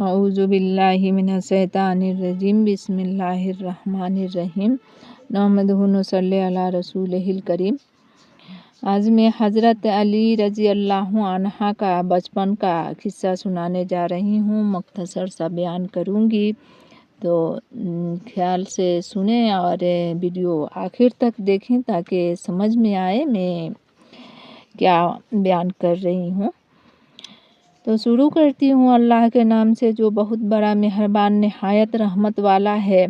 اعوذ باللہ من الشیطان الرجیم بسم اللہ الرحمن الرحیم نحمدہ و نصلی علی رسولہ الکریم۔ آج میں حضرت علی رضی اللہ عنہ کا بچپن کا قصہ سنانے جا رہی ہوں، مختصر سا بیان کروں گی، تو خیال سے سنیں اور ویڈیو آخر تک دیکھیں تاکہ سمجھ میں آئے میں کیا بیان کر رہی ہوں۔ تو شروع کرتی ہوں اللہ کے نام سے جو بہت بڑا مہربان نہایت رحمت والا ہے۔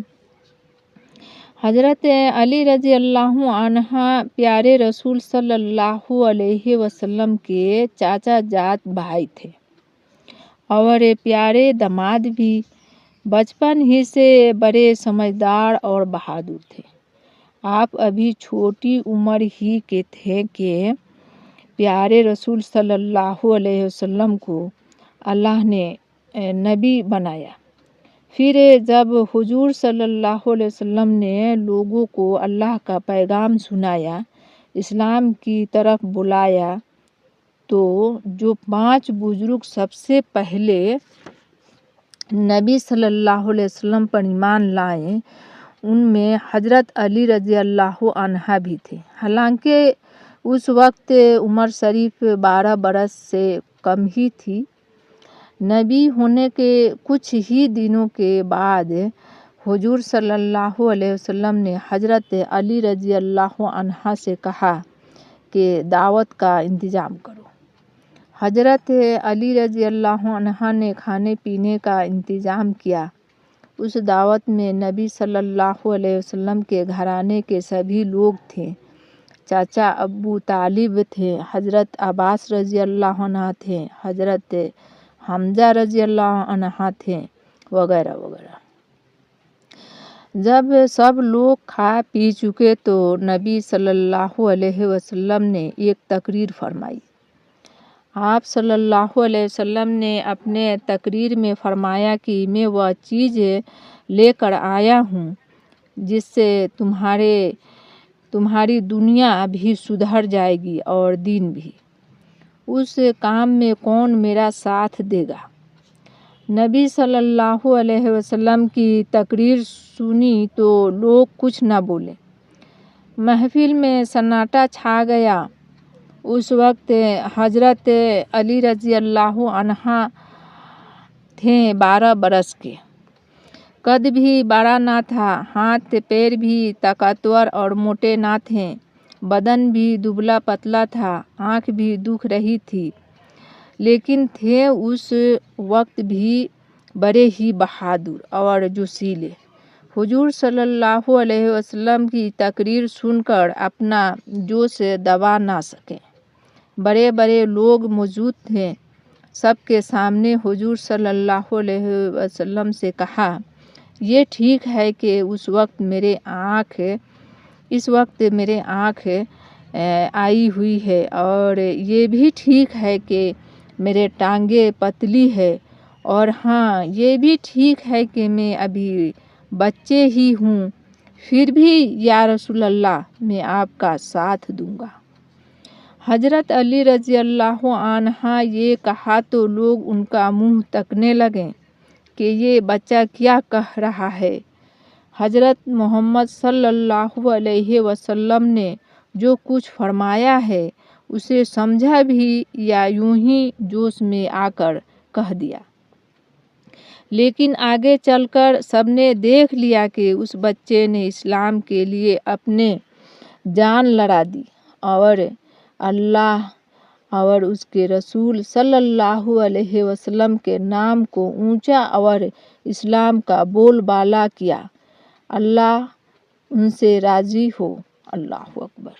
حضرت علی رضی اللہ عنہ پیارے رسول صلی اللہ علیہ وسلم کے چاچا جات بھائی تھے اور پیارے داماد بھی۔ بچپن ہی سے بڑے سمجھدار اور بہادر تھے۔ آپ ابھی چھوٹی عمر ہی کے تھے کہ پیارے رسول صلی اللہ علیہ وسلم کو اللہ نے نبی بنایا۔ پھر جب حضور صلی اللہ علیہ وسلم نے لوگوں کو اللہ کا پیغام سنایا، اسلام کی طرف بلایا، تو جو 5 بزرگ سب سے پہلے نبی صلی اللہ علیہ وسلم پر ایمان لائے، ان میں حضرت علی رضی اللہ عنہ بھی تھے۔ حالانکہ اس وقت عمر شریف 12 برس سے کم ہی تھی۔ نبی ہونے کے کچھ ہی دنوں کے بعد حضور صلی اللہ علیہ وسلم نے حضرت علی رضی اللہ عنہ سے کہا کہ دعوت کا انتظام کرو۔ حضرت علی رضی اللہ عنہ نے کھانے پینے کا انتظام کیا۔ اس دعوت میں نبی صلی اللہ علیہ وسلم کے گھرانے کے سبھی لوگ تھے۔ چاچا ابو طالب تھے، حضرت عباس رضی اللہ عنہ تھے، حضرت حمزہ رضی اللہ عنہ تھے، وغیرہ وغیرہ۔ جب سب لوگ کھا پی چکے تو نبی صلی اللہ علیہ وسلم نے ایک تقریر فرمائی۔ آپ صلی اللہ علیہ وسلم نے اپنے تقریر میں فرمایا کہ میں وہ چیز لے کر آیا ہوں جس سے تمہاری دنیا بھی سدھر جائے گی اور دین بھی۔ اس کام میں کون میرا ساتھ دے گا؟ نبی صلی اللہ علیہ وسلم کی تقریر سنی تو لوگ کچھ نہ بولے۔ محفل میں سناٹا چھا گیا۔ اس وقت حضرت علی رضی اللہ عنہ تھے 12 برس کے۔ قد بھی بڑا نہ تھا، ہاتھ پیر بھی طاقتور اور موٹے نہ تھے، بدن بھی دبلا پتلا تھا، آنکھ بھی دکھ رہی تھی، لیکن تھے اس وقت بھی بڑے ہی بہادر اور جوشیلے۔ حضور صلی اللہ علیہ وسلم کی تقریر سن کر اپنا جوش دبا نہ سکے۔ بڑے بڑے لوگ موجود تھے۔ سب کے سامنے حضور صلی اللہ علیہ وسلم سے کہا، یہ ٹھیک ہے کہ اس وقت میرے آنکھ آئی ہوئی ہے، اور یہ بھی ٹھیک ہے کہ میرے ٹانگیں پتلی ہے، اور ہاں یہ بھی ٹھیک ہے کہ میں ابھی بچے ہی ہوں، پھر بھی یا رسول اللہ میں آپ کا ساتھ دوں گا۔ حضرت علی رضی اللہ عنہ یہ کہا تو لوگ ان کا منہ تکنے لگے کہ یہ بچہ کیا کہہ رہا ہے۔ حضرت محمد صلی اللہ علیہ وسلم نے جو کچھ فرمایا ہے اسے سمجھا بھی یا یوں ہی جوش میں آ کر کہہ دیا؟ لیکن آگے چل کر سب نے دیکھ لیا کہ اس بچے نے اسلام کے لیے اپنے جان لڑا دی اور اللہ اور اس کے رسول صلی اللہ علیہ وسلم کے نام کو اونچا اور اسلام کا بول بالا کیا۔ اللہ ان سے راضی ہو۔ اللہ اکبر۔